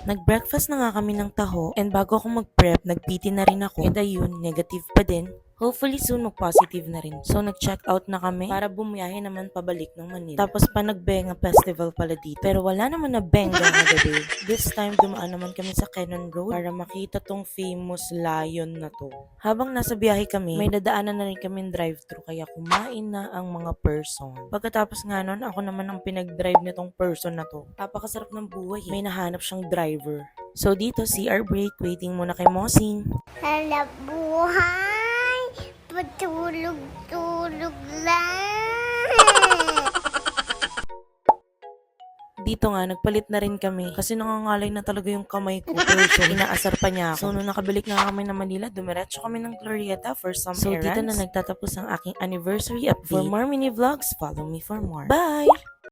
Nag-breakfast na nga kami ng taho and bago ako mag-prep, nag-PT na rin ako. And ayun, negative pa din. Hopefully soon mag-positive na rin. So nag-check out na kami para bumiyahe naman pabalik ng Manila. Tapos pa nag-benga festival pala dito. Pero wala naman na benga na gabi. This time dumaan naman kami sa Cannon Road para makita tong famous lion na to. Habang nasa biyahe kami, may dadaanan na rin kami drive-thru kaya kumain na ang mga person. Pagkatapos nga nun, ako naman ang pinag-drive nitong person na to. Napakasarap ng buhay. May nahanap siyang driver. So dito, CR break. Waiting muna kay Mosing. Hanap buhay, patulog-tulog lang. Dito nga, nagpalit na rin kami kasi nangangalay na talaga yung kamay ko. So, inaasar pa niya ako. So, nung nakabalik na kami ng Manila, dumiretso kami ng Glorieta for some errands. So, dito na nagtatapos ang aking anniversary update. For more mini vlogs, follow me for more. Bye!